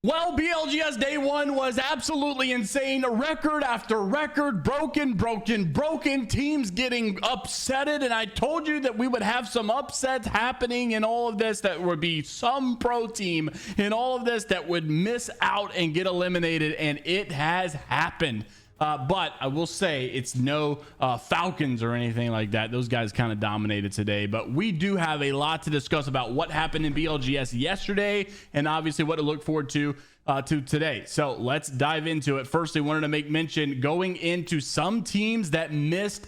Well, BLGS day one was absolutely insane. Record after record, broken, teams getting upsetted. And I told you that we would have some upsets happening in all of this, that would be some pro team in all of this that would miss out and get eliminated. And it has happened. But I will say it's no Falcons or anything like that. Those guys kind of dominated today. But we do have a lot to discuss about what happened in BLGS yesterday and obviously what to look forward to today. So let's dive into it. Firstly, wanted to make mention going into some teams that missed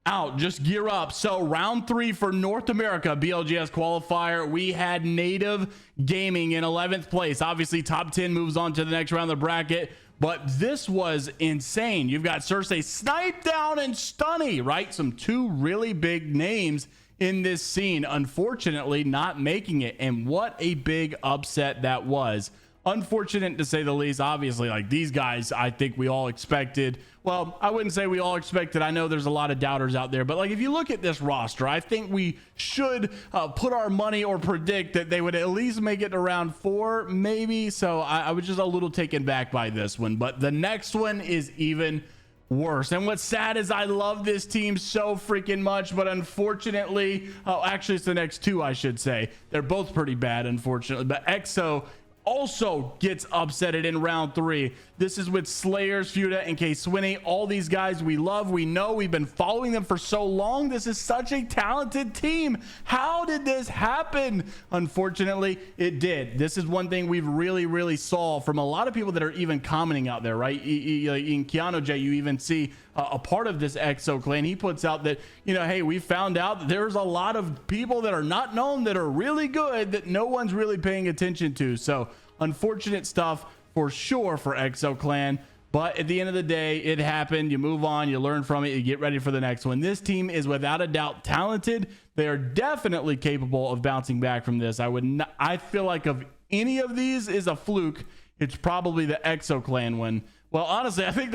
out. Just gear up. So round 3 for North America BLGS qualifier, we had Native Gaming in 11th place. Obviously top 10 moves on to the next round of the bracket. But this was insane. You've got Cersei, Snipe Down, and Stunny, right? Some two really big names in this scene, unfortunately not making it. And what a big upset that was. Unfortunate to say the least. Obviously, like, these guys, I think we all expected. Well, I wouldn't say we all expected. I know there's a lot of doubters out there, but like, if you look at this roster, I think we should put our money or predict that they would at least make it to round 4, maybe. So I was just a little taken back by this one, but the next one is even worse. And what's sad is I love this team so freaking much, but unfortunately, actually it's the next two, I should say. They're both pretty bad, unfortunately, but EXO also gets upsetted in round 3. This is with Slayers, Fuda, and K-Swinney. All these guys we love, we know, we've been following them for so long. This is such a talented team. How did this happen? Unfortunately, it did. This is one thing we've really saw from a lot of people that are even commenting out there, right? In Keanu J, you even see a part of this EXO clan. He puts out that, you know, hey, we found out that there's a lot of people that are not known that are really good that no one's really paying attention to. So unfortunate stuff for sure for EXO clan, but at the end of the day, it happened. You move on, you learn from it, you get ready for the next one. This team is without a doubt talented. They are definitely capable of bouncing back from this. I feel like if any of these is a fluke, it's probably the EXO clan one. Well, honestly, I think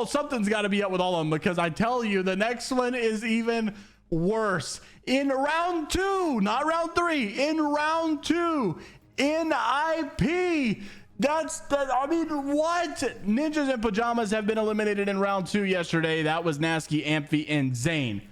something's got to be up with all of them, because I tell you, the next one is even worse. In round 2, not round 3, in round 2, NIP. I mean, what? Ninjas in Pajamas have been eliminated in round 2 yesterday. That was Nasky, Amphi, and Zane.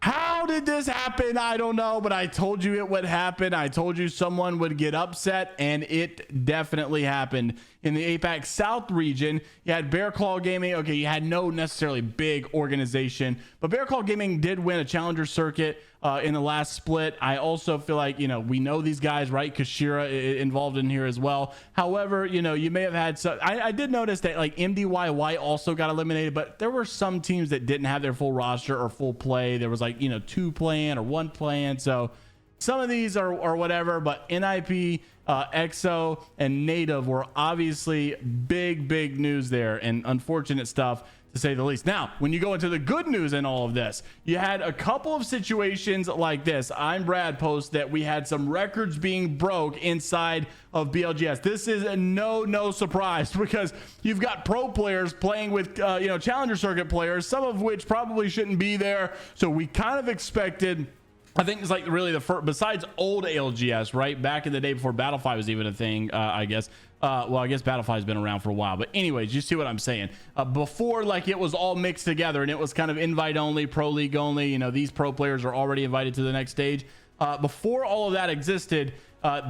How did this happen? I don't know, but I told you it would happen. I told you someone would get upset, and it definitely happened. In the APAC South region, you had Bear Claw Gaming. Okay, you had no necessarily big organization, but Bear Claw Gaming did win a challenger circuit in the last split. I also feel like, you know, we know these guys, right? Kashira involved in here as well. However, you know, you may have had some. I did notice that like MDYY also got eliminated, but there were some teams that didn't have their full roster or full play. There was like, you know, 2 playing or 1 playing. So some of these are whatever, but NIP, EXO, and Native were obviously big news there, and unfortunate stuff to say the least. Now, when you go into the good news in all of this, you had a couple of situations like this. I'm Brad post that we had some records being broke inside of BLGS. This is no surprise, because you've got pro players playing with you know, challenger circuit players, some of which probably shouldn't be there. So we kind of expected, I think it's like really the first, besides old ALGS, right? Back in the day before Battlefy was even a thing, I guess. Well, I guess Battlefy has been around for a while, but anyways, you see what I'm saying? Before, like, it was all mixed together and it was kind of invite only, pro league only. You know, these pro players are already invited to the next stage. Before all of that existed,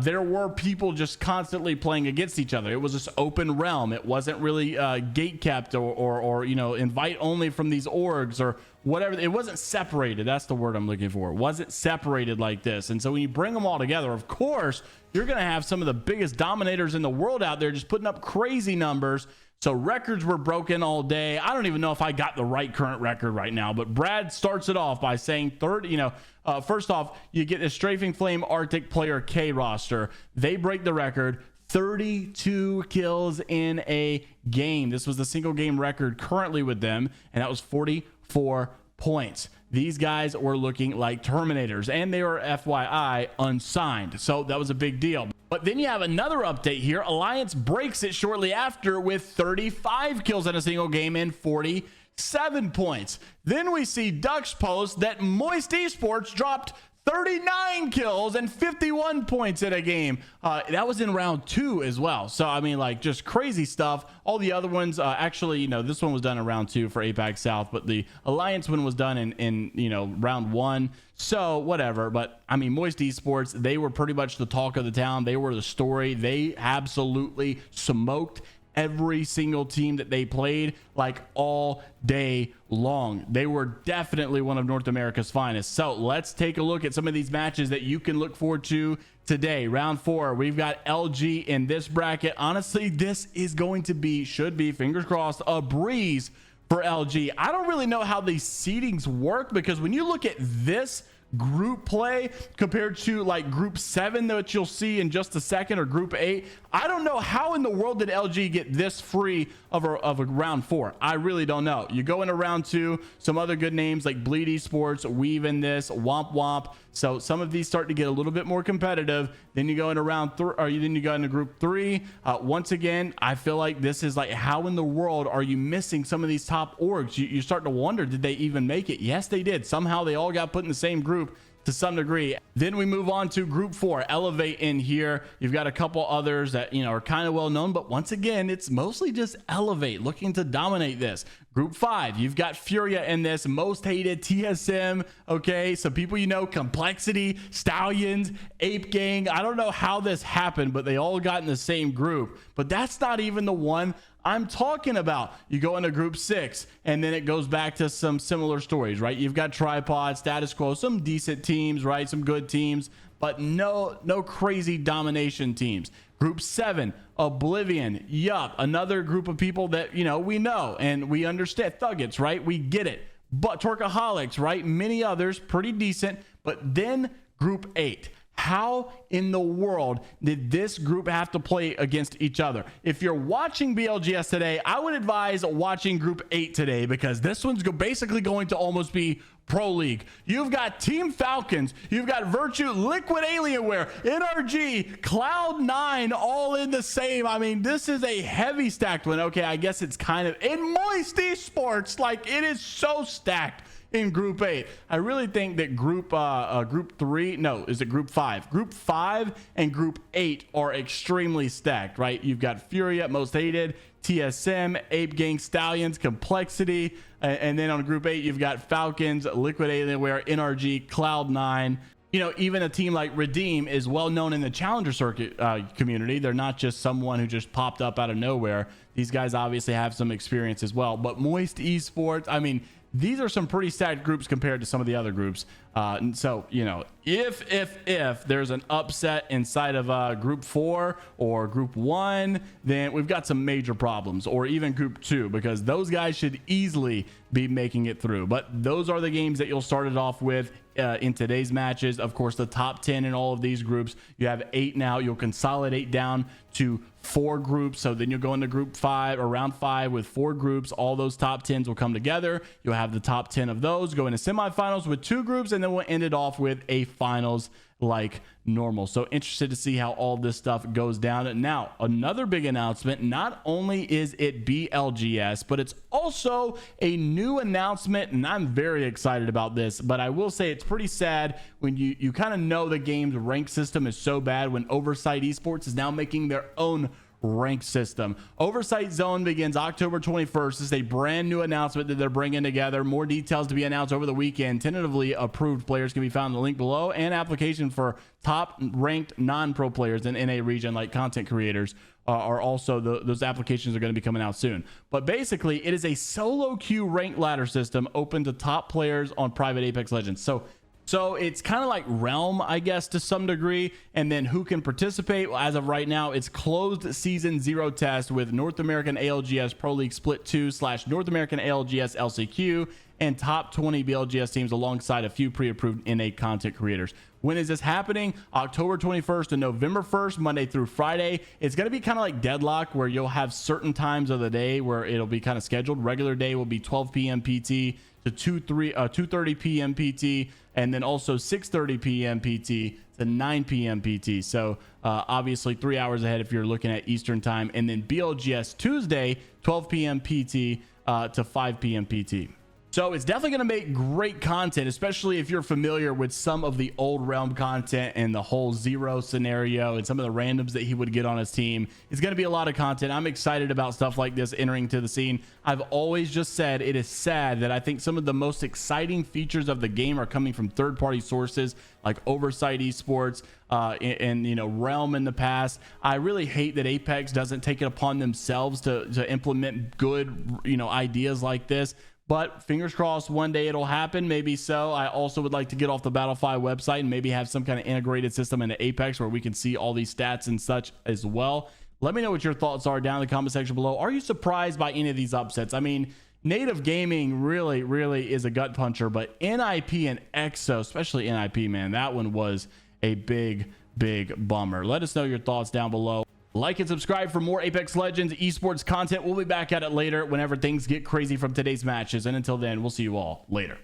there were people just constantly playing against each other. It was this open realm. It wasn't really gate capped or you know, invite only from these orgs or whatever. It wasn't separated. That's the word I'm looking for. It wasn't separated like this. And so when you bring them all together, of course, you're going to have some of the biggest dominators in the world out there just putting up crazy numbers. So records were broken all day. I don't even know if I got the right current record right now, but Brad starts it off by saying first off, you get a Strafing Flame Arctic Player K roster. They break the record, 32 kills in a game. This was the single game record currently with them, and that was 44 points. These guys were looking like Terminators, and they were, FYI, unsigned. So that was a big deal. But then you have another update here. Alliance breaks it shortly after with 35 kills in a single game and 47 points. Then we see Ducks post that Moist Esports dropped 39 kills and 51 points in a game. That was in round 2 as well. So, I mean, like, just crazy stuff. All the other ones, actually, you know, this one was done in round 2 for APAC South, but the Alliance one was done in you know, round 1. So, whatever. But, I mean, Moist Esports, they were pretty much the talk of the town. They were the story. They absolutely smoked every single team that they played, like, all day long. They were definitely one of North America's finest. So let's take a look at some of these matches that you can look forward to today. Round 4, we've got LG in this bracket. Honestly, this is going to be, should be, fingers crossed, a breeze for LG. I don't really know how these seedings work, because when you look at this group play compared to like group 7 that you'll see in just a second, or group 8, I don't know how in the world did LG get this free of a round 4. I really don't know. You go into round 2, some other good names like Bleed Esports, Weave in this, Womp Womp. So some of these start to get a little bit more competitive. Then you go into round 3, or then you go into group 3. Once again, I feel like this is like, how in the world are you missing some of these top orgs? You start to wonder, did they even make it? Yes, they did. Somehow they all got put in the same group to some degree. Then we move on to group 4, Elevate in here. You've got a couple others that, you know, are kind of well known, but once again, it's mostly just Elevate looking to dominate this. Group 5, you've got Furia in this, Most Hated, TSM, okay, some people, you know, Complexity, Stallions, Ape Gang. I don't know how this happened, but they all got in the same group. But that's not even the one I'm talking about. You go into group 6, and then it goes back to some similar stories, right? You've got Tripod, Status Quo, some decent teams, right? Some good teams, but no crazy domination teams. Group 7, Oblivion, yup, another group of people that, you know, we know and we understand. Thuggets, right? We get it. But Torkaholics, right? Many others, pretty decent. But then group 8. How in the world did this group have to play against each other? If you're watching BLGS today, I would advise watching group 8 today, because this one's basically going to almost be Pro League. You've got Team Falcons, you've got Virtue, Liquid Alienware, NRG, Cloud9, all in the same. I mean, this is a heavy stacked one. Okay, I guess it's kind of in Moist Esports. Like, it is so stacked in group 8. I really think that group 3, no, is it group 5? Group 5 and group 8 are extremely stacked, right? You've got Furia, Most Hated, TSM, Ape Gang, Stallions, Complexity, and then on group 8 you've got Falcons, Liquid Alienware, NRG, Cloud9. You know, even a team like Redeem is well known in the challenger circuit community. They're not just someone who just popped up out of nowhere. These guys obviously have some experience as well. But Moist Esports, I mean, these are some pretty stacked groups compared to some of the other groups. And so, you know, if there's an upset inside of group 4 or group 1, then we've got some major problems, or even group 2, because those guys should easily be making it through. But those are the games that you'll start it off with in today's matches. Of course, the top 10 in all of these groups, you have 8 now. You'll consolidate down to 4 groups. So then you'll go into group 5 or round 5 with 4 groups. All those top 10s will come together. You'll have the top 10 of those go into semifinals with 2 groups, and then we'll end it off with a finals like normal. So interested to see how all this stuff goes down. Now, another big announcement, not only is it BLGS, but it's also a new announcement, and I'm very excited about this. But I will say it's pretty sad when you kind of know the game's rank system is so bad, when Oversight Esports is now making their own rank system. Oversight Zone begins October 21st. This is a brand new announcement that they're bringing together. More details to be announced over the weekend. Tentatively approved players can be found in the link below, and application for top ranked non-pro players in NA region, like content creators, are also those applications are going to be coming out soon. But basically, it is a solo queue rank ladder system open to top players on private Apex Legends. So it's kind of like Realm, I guess, to some degree. And then who can participate? Well, as of right now, it's closed season 0 test with North American ALGS Pro League Split 2 / North American ALGS LCQ and top 20 BLGS teams alongside a few pre-approved NA content creators. When is this happening? October 21st to November 1st, Monday through Friday. It's going to be kind of like Deadlock, where you'll have certain times of the day where it'll be kind of scheduled. Regular day will be 12 p.m. PT to 2:30 p.m. PT, and then also 6:30 p.m. PT to 9 p.m. PT. So obviously 3 hours ahead if you're looking at Eastern time. And then BLGS Tuesday, 12 p.m. PT to 5 p.m. PT. So it's definitely going to make great content, especially if you're familiar with some of the old Realm content and the whole Zero scenario and some of the randoms that he would get on his team. It's going to be a lot of content. I'm excited about stuff like this entering to the scene. I've always just said it is sad that I think some of the most exciting features of the game are coming from third-party sources like Oversight Esports and you know, Realm in the past. I really hate that Apex doesn't take it upon themselves to implement good, you know, ideas like this. But fingers crossed one day it'll happen. Maybe so. I also would like to get off the Battlefy website and maybe have some kind of integrated system into Apex where we can see all these stats and such as well. Let me know what your thoughts are down in the comment section below. Are you surprised by any of these upsets? I mean, Native Gaming really is a gut puncher, but NIP and EXO, especially NIP, man, that one was a big bummer. Let us know your thoughts down below. Like and subscribe for more Apex Legends esports content. We'll be back at it later whenever things get crazy from today's matches. And until then, we'll see you all later.